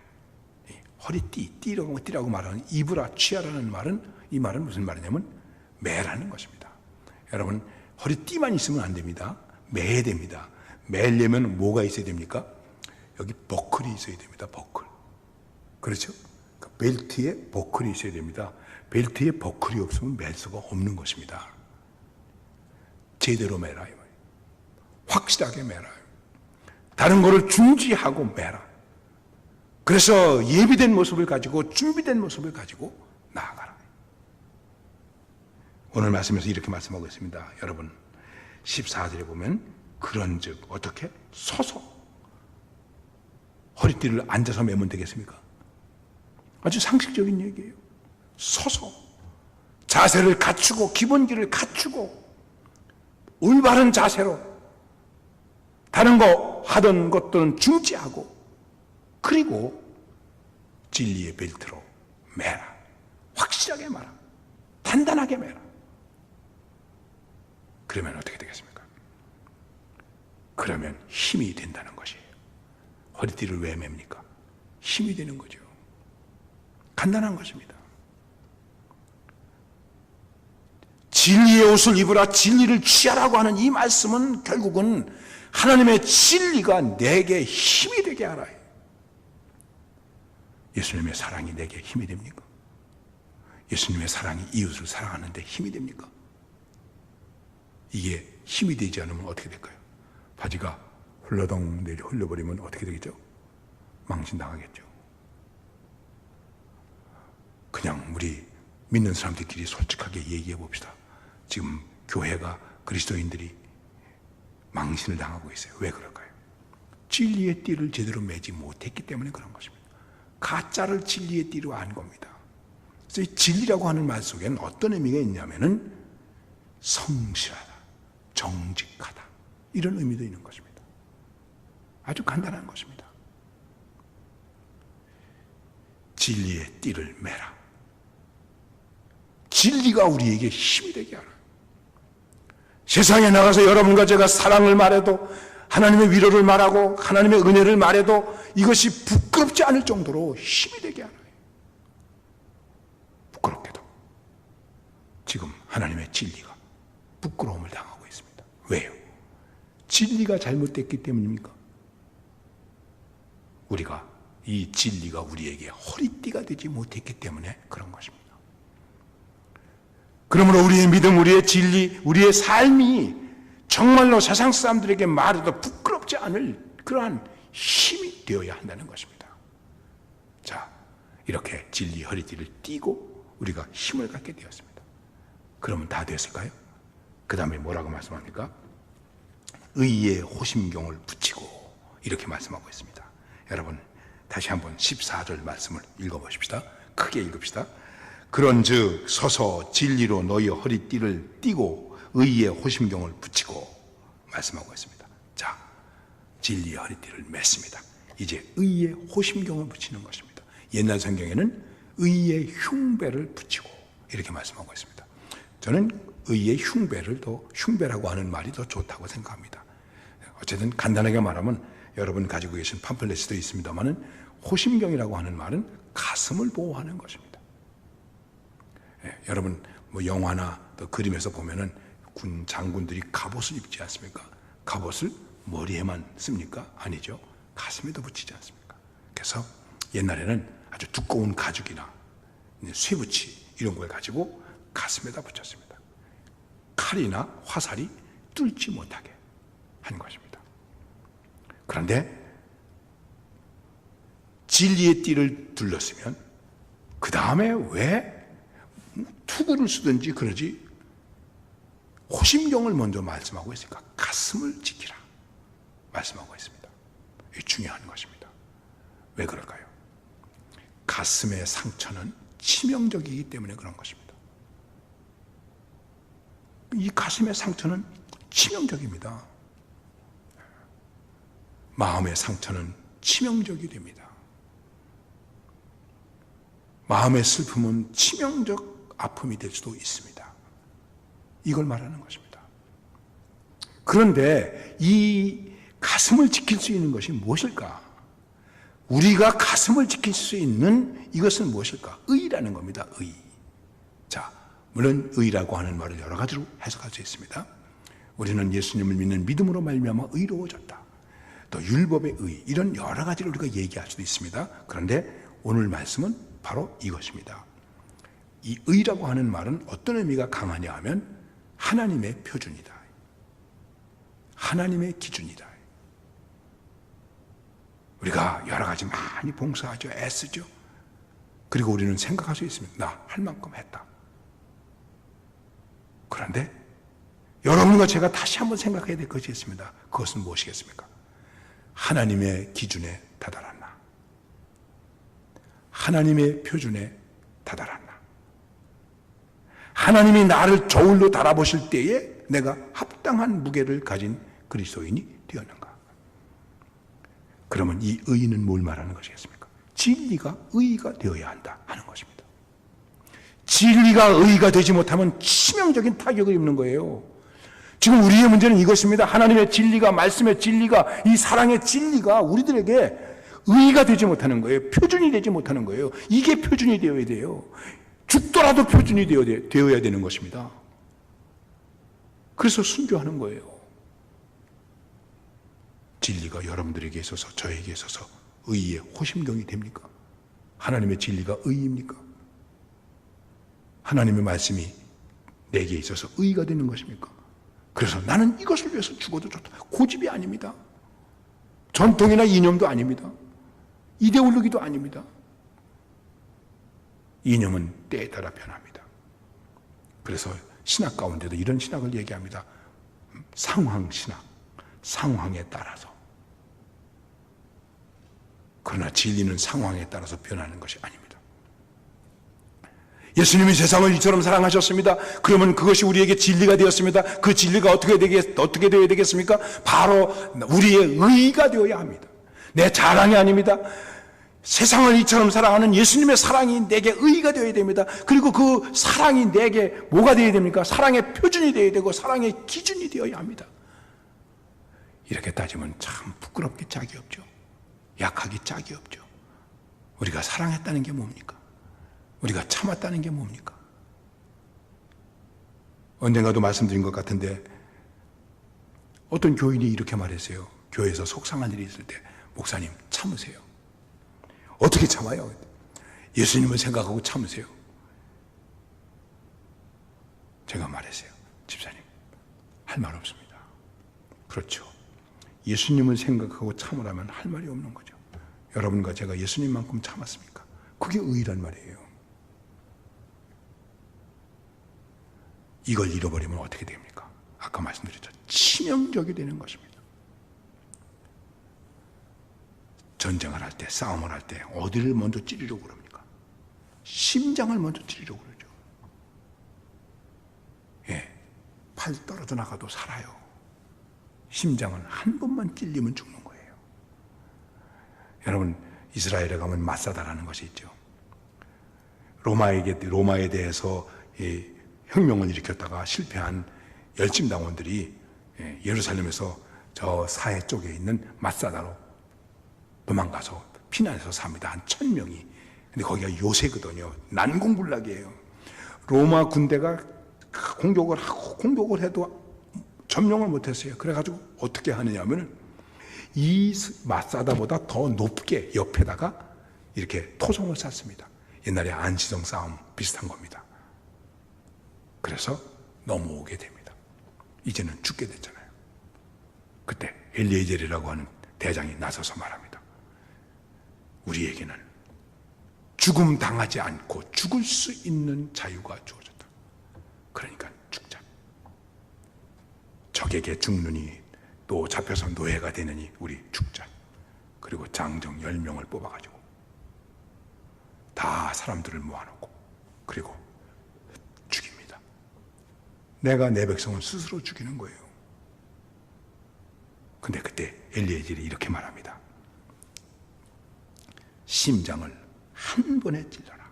띠라고 말하는 이브라 취하라는 말은, 이 말은 무슨 말이냐면 매라는 것입니다. 여러분, 허리띠만 있으면 안 됩니다. 매야 됩니다. 매려면 뭐가 있어야 됩니까? 여기 버클이 있어야 됩니다. 버클. 그렇죠? 그 벨트에 버클이 있어야 됩니다. 벨트에 버클이 없으면 맬 수가 없는 것입니다. 제대로 매라. 확실하게 매라. 다른 거를 중지하고 매라. 그래서 예비된 모습을 가지고 준비된 모습을 가지고 나아가라. 오늘 말씀에서 이렇게 말씀하고 있습니다. 여러분 14절에 보면 그런즉 어떻게? 서서. 허리띠를 앉아서 매면 되겠습니까? 아주 상식적인 얘기예요. 서서 자세를 갖추고 기본기를 갖추고 올바른 자세로 다른 거 하던 것들은 중지하고 그리고 진리의 벨트로 매라. 확실하게 매라. 단단하게 매라. 그러면 어떻게 되겠습니까? 그러면 힘이 된다는 것이에요. 허리띠를 왜 맵니까? 힘이 되는 거죠. 간단한 것입니다. 진리의 옷을 입으라, 진리를 취하라고 하는 이 말씀은 결국은 하나님의 진리가 내게 힘이 되게 하라. 예수님의 사랑이 내게 힘이 됩니까? 예수님의 사랑이 이웃을 사랑하는 데 힘이 됩니까? 이게 힘이 되지 않으면 어떻게 될까요? 바지가 흘러덩 내려 흘려버리면 어떻게 되겠죠? 망신당하겠죠. 그냥 우리 믿는 사람들끼리 솔직하게 얘기해 봅시다. 지금 교회가 그리스도인들이 망신을 당하고 있어요. 왜 그럴까요? 진리의 띠를 제대로 매지 못했기 때문에 그런 것입니다. 가짜를 진리의 띠로 안 겁니다. 그래서 이 진리라고 하는 말 속에는 어떤 의미가 있냐면은 성실하다, 정직하다 이런 의미도 있는 것입니다. 아주 간단한 것입니다. 진리의 띠를 매라. 진리가 우리에게 힘이 되게 하라. 세상에 나가서 여러분과 제가 사랑을 말해도 하나님의 위로를 말하고 하나님의 은혜를 말해도 이것이 부끄럽지 않을 정도로 힘이 되게 하라. 부끄럽게도 지금 하나님의 진리가 부끄러움을 당하고 있습니다. 왜요? 진리가 잘못됐기 때문입니까? 우리가 이 진리가 우리에게 허리띠가 되지 못했기 때문에 그런 것입니다. 그러므로 우리의 믿음, 우리의 진리, 우리의 삶이 정말로 세상 사람들에게 말해도 부끄럽지 않을 그러한 힘이 되어야 한다는 것입니다. 자, 이렇게 진리 허리띠를 띠고 우리가 힘을 갖게 되었습니다. 그러면 다 됐을까요? 그 다음에 뭐라고 말씀합니까? 의의 호심경을 붙이고 이렇게 말씀하고 있습니다. 여러분 다시 한번 14절 말씀을 읽어보십시다. 크게 읽읍시다. 그런즉 서서 진리로 너희 허리띠를 띠고 의의 호심경을 붙이고 말씀하고 있습니다. 자, 진리의 허리띠를 맸습니다. 이제 의의 호심경을 붙이는 것입니다. 옛날 성경에는 의의 흉배를 붙이고 이렇게 말씀하고 있습니다. 저는 의의 흉배를 더 흉배라고 하는 말이 더 좋다고 생각합니다. 어쨌든 간단하게 말하면 여러분 가지고 계신 팜플렛도 있습니다만은 호심경이라고 하는 말은 가슴을 보호하는 것입니다. 여러분 뭐 영화나 또 그림에서 보면은 군 장군들이 갑옷을 입지 않습니까? 갑옷을 머리에만 씁니까? 아니죠. 가슴에도 붙이지 않습니까? 그래서 옛날에는 아주 두꺼운 가죽이나 쇠붙이 이런 걸 가지고 가슴에다 붙였습니다. 칼이나 화살이 뚫지 못하게 한 것입니다. 그런데 진리의 띠를 둘렀으면 그 다음에 왜 투구를 쓰든지 그러지 호심경을 먼저 말씀하고 있으니까 가슴을 지키라 말씀하고 있습니다. 이게 중요한 것입니다. 왜 그럴까요? 가슴의 상처는 치명적이기 때문에 그런 것입니다. 이 가슴의 상처는 치명적입니다. 마음의 상처는 치명적이 됩니다. 마음의 슬픔은 치명적 아픔이 될 수도 있습니다. 이걸 말하는 것입니다. 그런데 이 가슴을 지킬 수 있는 것이 무엇일까? 우리가 가슴을 지킬 수 있는 이것은 무엇일까? 의라는 겁니다. 의. 자, 물론 의라고 하는 말을 여러 가지로 해석할 수 있습니다. 우리는 예수님을 믿는 믿음으로 말미암아 의로워졌다. 또 율법의 의, 이런 여러 가지를 우리가 얘기할 수도 있습니다. 그런데 오늘 말씀은 바로 이것입니다. 이 의라고 하는 말은 어떤 의미가 강하냐 하면 하나님의 표준이다. 하나님의 기준이다. 우리가 여러 가지 많이 봉사하죠. 애쓰죠. 그리고 우리는 생각할 수 있습니다. 나 할 만큼 했다. 그런데 여러분과 제가 다시 한번 생각해야 될 것이 있습니다. 그것은 무엇이겠습니까? 하나님의 기준에 다다랐나? 하나님의 표준에 다다랐나? 하나님이 나를 저울로 달아보실 때에 내가 합당한 무게를 가진 그리스도인이 되었는가? 그러면 이 의는 뭘 말하는 것이겠습니까? 진리가 의가 되어야 한다 하는 것입니다. 진리가 의가 되지 못하면 치명적인 타격을 입는 거예요. 지금 우리의 문제는 이것입니다. 하나님의 진리가, 말씀의 진리가, 이 사랑의 진리가 우리들에게 의가 되지 못하는 거예요. 표준이 되지 못하는 거예요. 이게 표준이 되어야 돼요. 죽더라도 표준이 되어야 되는 것입니다. 그래서 순교하는 거예요. 진리가 여러분들에게 있어서, 저에게 있어서 의의 호심경이 됩니까? 하나님의 진리가 의입니까? 하나님의 말씀이 내게 있어서 의가 되는 것입니까? 그래서 나는 이것을 위해서 죽어도 좋다. 고집이 아닙니다. 전통이나 이념도 아닙니다. 이데올로기도 아닙니다. 이념은 때에 따라 변합니다. 그래서 신학 가운데도 이런 신학을 얘기합니다. 상황신학, 상황에 따라서. 그러나 진리는 상황에 따라서 변하는 것이 아닙니다. 예수님이 세상을 이처럼 사랑하셨습니다. 그러면 그것이 우리에게 진리가 되었습니다. 그 진리가 어떻게 되어야 되겠습니까? 바로 우리의 의가 되어야 합니다. 내 자랑이 아닙니다. 세상을 이처럼 사랑하는 예수님의 사랑이 내게 의가 되어야 됩니다. 그리고 그 사랑이 내게 뭐가 되어야 됩니까? 사랑의 표준이 되어야 되고 사랑의 기준이 되어야 합니다. 이렇게 따지면 참 부끄럽게 짝이 없죠. 약하기 짝이 없죠. 우리가 사랑했다는 게 뭡니까? 우리가 참았다는 게 뭡니까? 언젠가도 말씀드린 것 같은데 어떤 교인이 이렇게 말했어요. 교회에서 속상한 일이 있을 때 목사님 참으세요. 어떻게 참아요? 예수님을 생각하고 참으세요. 제가 말했어요. 집사님 할 말 없습니다. 그렇죠. 예수님을 생각하고 참으라면 할 말이 없는 거죠. 여러분과 제가 예수님만큼 참았습니까? 그게 의란 말이에요. 이걸 잃어버리면 어떻게 됩니까? 아까 말씀드렸죠. 치명적이 되는 것입니다. 전쟁을 할 때, 싸움을 할 때 어디를 먼저 찌르려고 그럽니까? 심장을 먼저 찌르려고 그러죠. 예, 팔 떨어져 나가도 살아요. 심장은 한 번만 찔리면 죽는 거예요. 여러분, 이스라엘에 가면 마사다라는 것이 있죠. 로마에 대해서 혁명을 일으켰다가 실패한 열심당원들이 예루살렘에서 저 사해 쪽에 있는 마사다로 도망가서 피난해서 삽니다. 한 1000명이. 근데 거기가 요새거든요. 난공불락이에요. 로마 군대가 공격을 해도 점령을 못했어요. 그래가지고 어떻게 하느냐 하면 이 마사다보다 더 높게 옆에다가 이렇게 토성을 쌓습니다. 옛날에 안시성 싸움 비슷한 겁니다. 그래서 넘어오게 됩니다. 이제는 죽게 됐잖아요. 그때 엘리에젤이라고 하는 대장이 나서서 말합니다. 우리에게는 죽음 당하지 않고 죽을 수 있는 자유가 주어졌다. 그러니까 죽자. 적에게 죽느니 또 잡혀서 노예가 되느니 우리 죽자. 그리고 장정 10명을 뽑아가지고 다 사람들을 모아놓고 그리고 죽입니다. 내가 내 백성을 스스로 죽이는 거예요. 근데 그때 엘리에젤이 이렇게 말합니다. 심장을 한 번에 찔러라.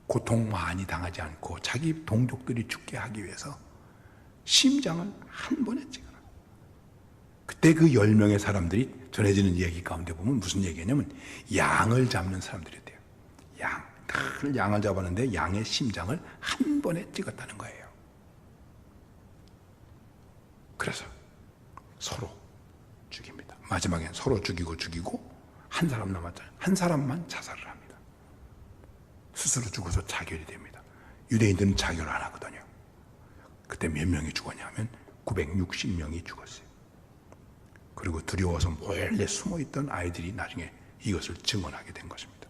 고통 많이 당하지 않고 자기 동족들이 죽게 하기 위해서 심장을 한 번에 찍어라. 그때 그 10명의 사람들이 전해지는 얘기 가운데 보면 무슨 얘기냐면 양을 잡는 사람들이었대요. 큰 양을 잡았는데 양의 심장을 한 번에 찍었다는 거예요. 그래서 서로 죽입니다. 마지막엔 서로 죽이고 한 사람 남았잖아요. 한 사람만 자살을 합니다. 스스로 죽어서 자결이 됩니다. 유대인들은 자결을 안 하거든요. 그때 몇 명이 죽었냐 하면 960명이 죽었어요. 그리고 두려워서 몰래 숨어있던 아이들이 나중에 이것을 증언하게 된 것입니다.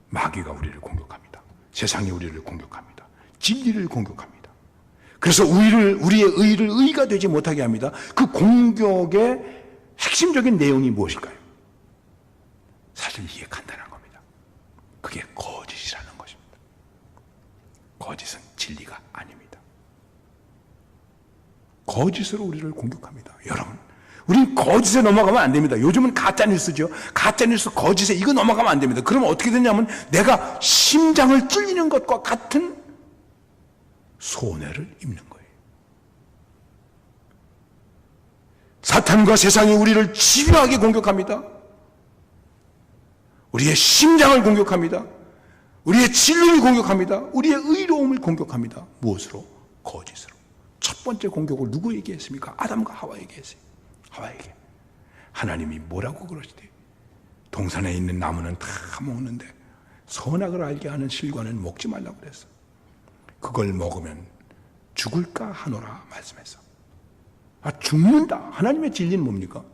마귀가 우리를 공격합니다. 세상이 우리를 공격합니다. 진리를 공격합니다. 그래서 우리의 의를 의가 되지 못하게 합니다. 그 공격의 핵심적인 내용이 무엇일까요? 사실 이게 간단한 겁니다. 그게 거짓이라는 것입니다. 거짓은 진리가 아닙니다. 거짓으로 우리를 공격합니다. 여러분, 우린 거짓에 넘어가면 안 됩니다. 요즘은 가짜뉴스죠. 가짜뉴스, 거짓에 이거 넘어가면 안 됩니다. 그러면 어떻게 되냐면 내가 심장을 찔리는 것과 같은 손해를 입는 거예요. 사탄과 세상이 우리를 집요하게 공격합니다. 우리의 심장을 공격합니다. 우리의 진리를 공격합니다. 우리의 의로움을 공격합니다. 무엇으로? 거짓으로. 첫 번째 공격을 누구에게 했습니까? 아담과 하와에게 했어요. 하와에게. 하나님이 뭐라고 그러시대? 동산에 있는 나무는 다 먹는데 선악을 알게 하는 실과는 먹지 말라고 그랬어. 그걸 먹으면 죽을까 하노라 말씀했어. 죽는다. 하나님의 진리는 뭡니까?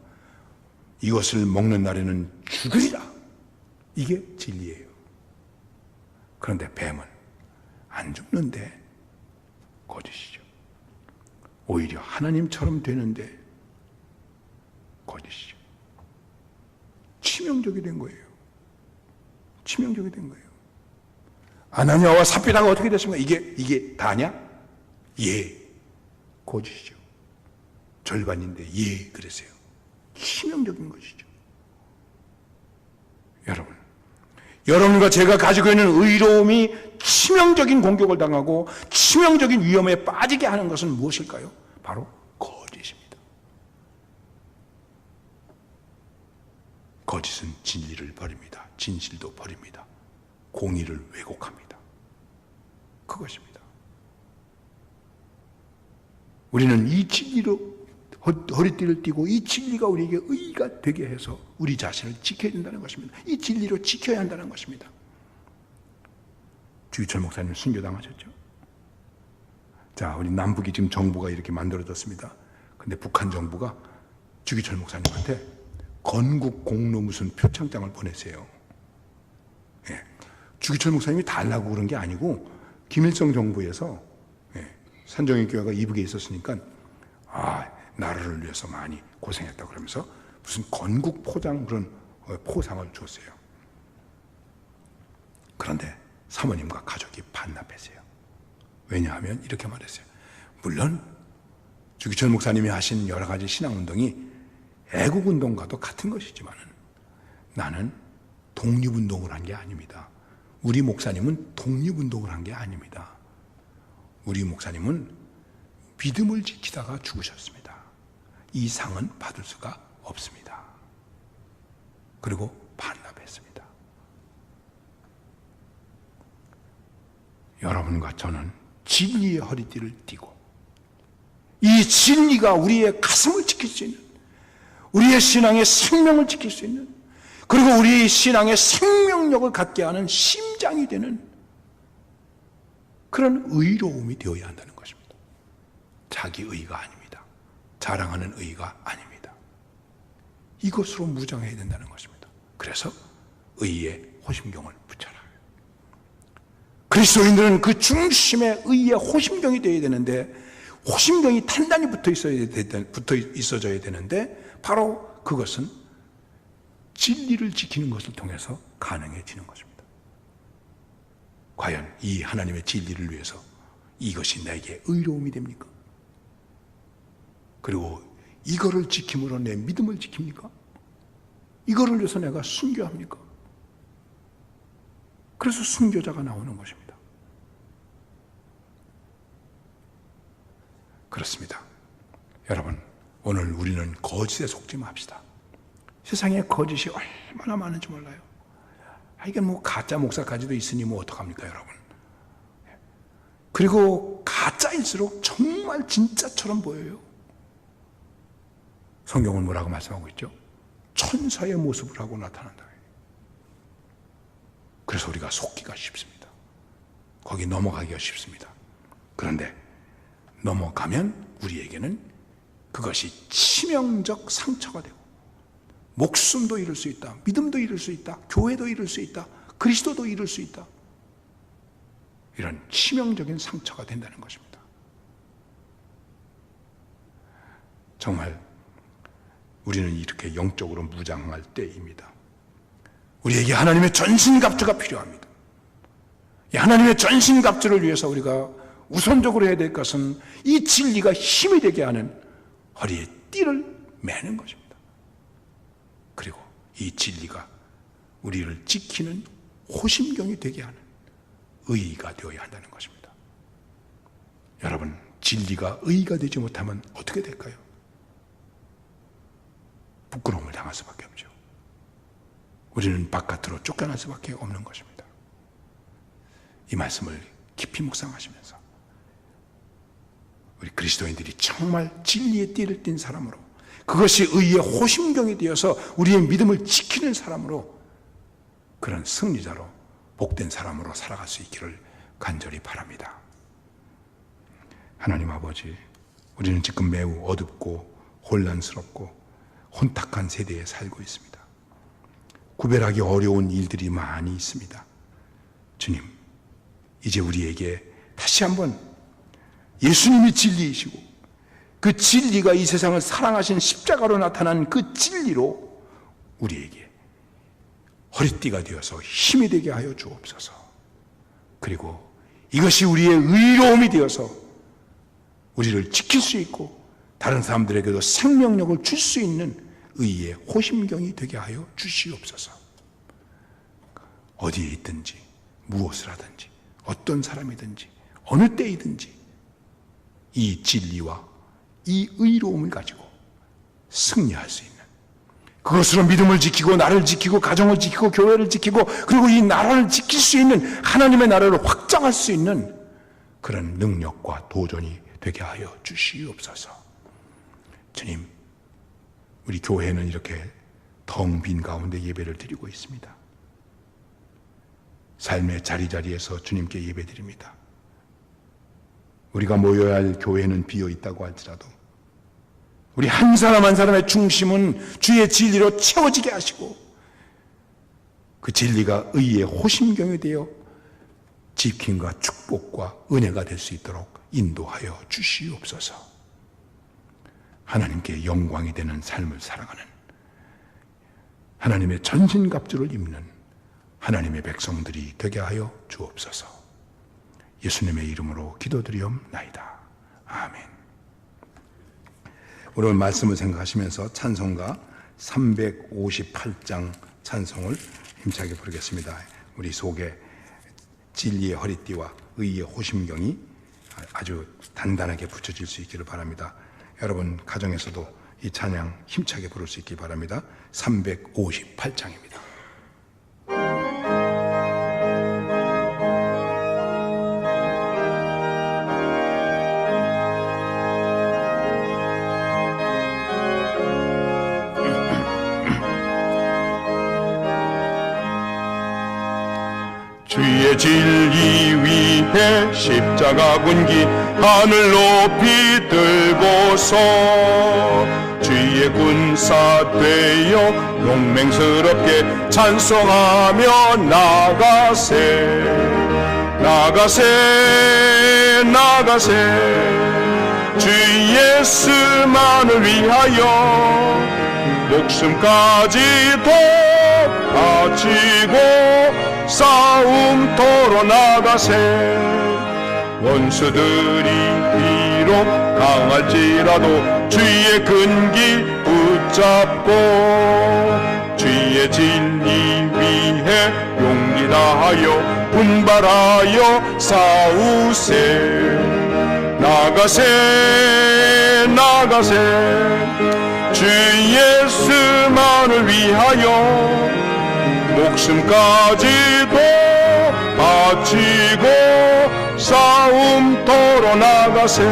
이것을 먹는 날에는 죽으리라. 이게 진리예요. 그런데 뱀은 안 죽는데 거짓이죠. 오히려 하나님처럼 되는데 거짓이죠. 치명적이 된 거예요. 치명적이 된 거예요. 아나니아와 삽비라가 어떻게 됐습니까? 이게 다냐? 예. 거짓이죠. 절반인데 예 그러세요. 치명적인 것이죠. 여러분과 제가 가지고 있는 의로움이 치명적인 공격을 당하고 치명적인 위험에 빠지게 하는 것은 무엇일까요? 바로 거짓입니다. 거짓은 진리를 버립니다. 진실도 버립니다. 공의를 왜곡합니다. 그것입니다. 우리는 이 진리로 허리띠를 띠고 이 진리가 우리에게 의가 되게 해서 우리 자신을 지켜야 된다는 것입니다. 이 진리로 지켜야 한다는 것입니다. 주기철 목사님 순교당하셨죠? 자, 우리 남북이 지금 정부가 이렇게 만들어졌습니다. 근데 북한 정부가 주기철 목사님한테 건국 공로 무슨 표창장을 보냈어요. 예. 주기철 목사님이 달라고 그런 게 아니고 김일성 정부에서 산정희 교회가 이북에 있었으니까 나라를 위해서 많이 고생했다 그러면서 무슨 건국 포장 그런 포상을 줬어요. 그런데 사모님과 가족이 반납했어요. 왜냐하면 이렇게 말했어요. 물론 주기철 목사님이 하신 여러 가지 신앙운동이 애국운동과도 같은 것이지만 나는 독립운동을 한 게 아닙니다. 우리 목사님은 독립운동을 한 게 아닙니다. 우리 목사님은 믿음을 지키다가 죽으셨습니다. 이 상은 받을 수가 없습니다. 그리고 반납했습니다. 여러분과 저는 진리의 허리띠를 띠고 이 진리가 우리의 가슴을 지킬 수 있는, 우리의 신앙의 생명을 지킬 수 있는, 그리고 우리의 신앙의 생명력을 갖게 하는 심장이 되는 그런 의로움이 되어야 한다는 것입니다. 자기 의가 아닙니다. 자랑하는 의가 아닙니다. 이것으로 무장해야 된다는 것입니다. 그래서 의의 호심경을 붙여라. 그리스도인들은 그 중심에 의의 호심경이 되어야 되는데, 호심경이 단단히 붙어 있어져야 되는데, 바로 그것은 진리를 지키는 것을 통해서 가능해지는 것입니다. 과연 이 하나님의 진리를 위해서 이것이 나에게 의로움이 됩니까? 그리고 이거를 지킴으로 내 믿음을 지킵니까? 이거를 위해서 내가 순교합니까? 그래서 순교자가 나오는 것입니다. 그렇습니다. 여러분, 오늘 우리는 거짓에 속지 맙시다. 세상에 거짓이 얼마나 많은지 몰라요. 이게 뭐 가짜 목사까지도 있으니 뭐 어떡합니까, 여러분? 그리고 가짜일수록 정말 진짜처럼 보여요. 성경은 뭐라고 말씀하고 있죠? 천사의 모습을 하고 나타난다. 그래서 우리가 속기가 쉽습니다. 거기 넘어가기가 쉽습니다. 그런데 넘어가면 우리에게는 그것이 치명적 상처가 되고 목숨도 잃을 수 있다. 믿음도 잃을 수 있다. 교회도 잃을 수 있다. 그리스도도 잃을 수 있다. 이런 치명적인 상처가 된다는 것입니다. 정말 우리는 이렇게 영적으로 무장할 때입니다. 우리에게 하나님의 전신갑주가 필요합니다. 이 하나님의 전신갑주를 위해서 우리가 우선적으로 해야 될 것은 이 진리가 힘이 되게 하는 허리에 띠를 매는 것입니다. 그리고 이 진리가 우리를 지키는 호심경이 되게 하는 의의가 되어야 한다는 것입니다. 여러분, 진리가 의의가 되지 못하면 어떻게 될까요? 부끄러움을 당할 수밖에 없죠. 우리는 바깥으로 쫓겨날 수밖에 없는 것입니다. 이 말씀을 깊이 묵상하시면서 우리 그리스도인들이 정말 진리의 띠를 띤 사람으로, 그것이 의의 호심경이 되어서 우리의 믿음을 지키는 사람으로, 그런 승리자로 복된 사람으로 살아갈 수 있기를 간절히 바랍니다. 하나님 아버지, 우리는 지금 매우 어둡고 혼란스럽고 혼탁한 세대에 살고 있습니다. 구별하기 어려운 일들이 많이 있습니다. 주님, 이제 우리에게 다시 한번 예수님이 진리이시고 그 진리가 이 세상을 사랑하신 십자가로 나타난 그 진리로 우리에게 허리띠가 되어서 힘이 되게 하여 주옵소서. 그리고 이것이 우리의 의로움이 되어서 우리를 지킬 수 있고 다른 사람들에게도 생명력을 줄 수 있는 의의 호심경이 되게 하여 주시옵소서. 어디에 있든지 무엇을 하든지 어떤 사람이든지 어느 때이든지 이 진리와 이 의로움을 가지고 승리할 수 있는, 그것으로 믿음을 지키고 나를 지키고 가정을 지키고 교회를 지키고 그리고 이 나라를 지킬 수 있는, 하나님의 나라를 확장할 수 있는 그런 능력과 도전이 되게 하여 주시옵소서. 주님, 우리 교회는 이렇게 텅 빈 가운데 예배를 드리고 있습니다. 삶의 자리자리에서 주님께 예배드립니다. 우리가 모여야 할 교회는 비어 있다고 할지라도 우리 한 사람 한 사람의 중심은 주의 진리로 채워지게 하시고 그 진리가 의의 호심경이 되어 지킴과 축복과 은혜가 될 수 있도록 인도하여 주시옵소서. 하나님께 영광이 되는 삶을 살아가는, 하나님의 전신갑주를 입는 하나님의 백성들이 되게 하여 주옵소서. 예수님의 이름으로 기도드리옵나이다. 아멘. 오늘 말씀을 생각하시면서 찬송가 358장 찬송을 힘차게 부르겠습니다. 우리 속에 진리의 허리띠와 의의 호심경이 아주 단단하게 붙여질 수 있기를 바랍니다. 여러분 가정에서도 이 찬양 힘차게 부를 수 있기 바랍니다. 358장입니다. 주의 진리 위에 십자가 군기 하늘 높이 들고서 주의 군사 되어 용맹스럽게 찬송하며 나가세 나가세 나가세 주 예수만을 위하여 목숨까지도 바치고 싸움터로 나가세 원수들이 비록 강할지라도 주의 근기 붙잡고 주의 진리 위해 용기 다하여 분발하여 싸우세 나가세 나가세 주 예수만을 위하여 목숨까지도 바치고 싸움터로 나가세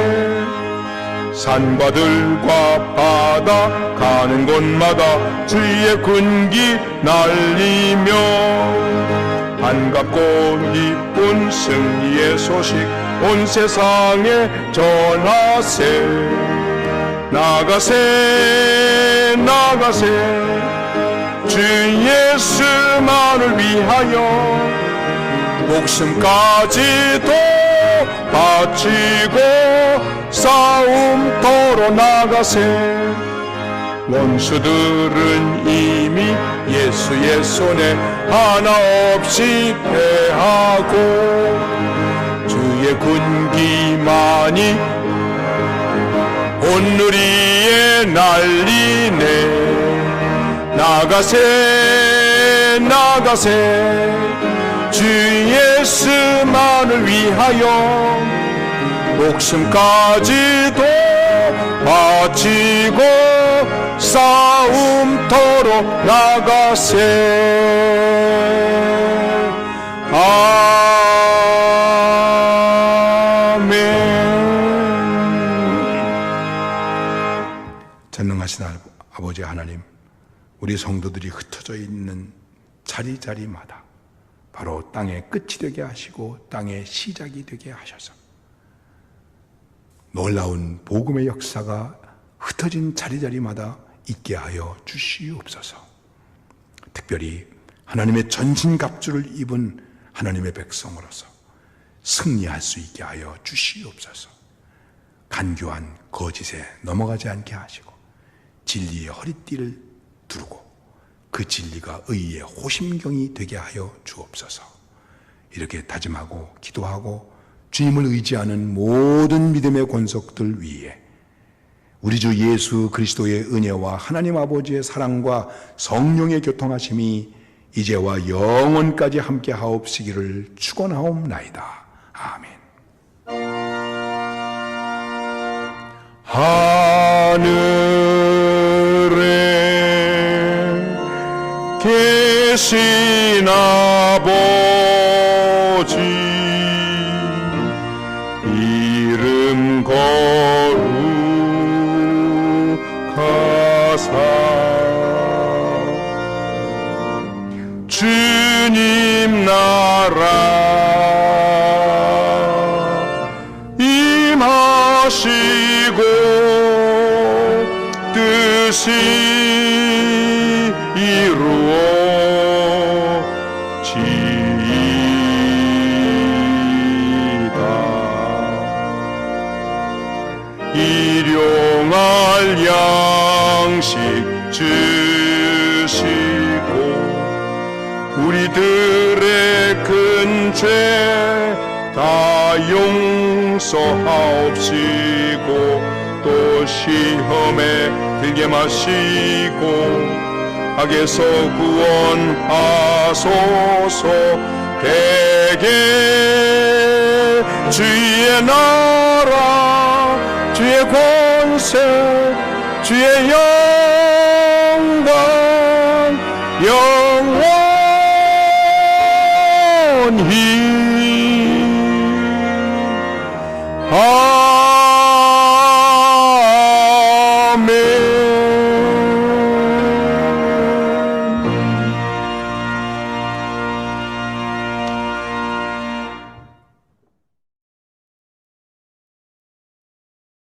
산과 들과 바다 가는 곳마다 주의 군기 날리며 반갑고 기쁜 승리의 소식 온 세상에 전하세. 나가세 나가세 주 예수만을 위하여 목숨까지도 바치고 싸움터로 나가세. 원수들은 이미 예수의 손에 하나 없이 패하고 주의 군기만이 온누리에 날리네. 나가세 나가세 주 예수만을 위하여 목숨까지도 바치고 싸움터로 나가세. 아멘. 전능하신 아버지 하나님, 우리 성도들이 흩어져 있는 자리자리마다 바로 땅의 끝이 되게 하시고 땅의 시작이 되게 하셔서 놀라운 복음의 역사가 흩어진 자리자리마다 있게 하여 주시옵소서. 특별히 하나님의 전신갑주를 입은 하나님의 백성으로서 승리할 수 있게 하여 주시옵소서. 간교한 거짓에 넘어가지 않게 하시고 진리의 허리띠를 두르고 그 진리가 의의 호심경이 되게 하여 주옵소서. 이렇게 다짐하고 기도하고 주님을 의지하는 모든 믿음의 권속들 위에 우리 주 예수 그리스도의 은혜와 하나님 아버지의 사랑과 성령의 교통하심이 이제와 영원까지 함께 하옵시기를 축원하옵나이다. 아멘. 하늘에 계신 아버지 이름 거룩하사 주님 나라 임하시고 뜻이 이루어지이다. 일용할 양식 주시고 우리들의 큰 죄 다 용서하옵시고 또 시험에 들게 마시고 악에서 구원하소서. 대개 주의 나라 주의 권세 주의 영광 영원히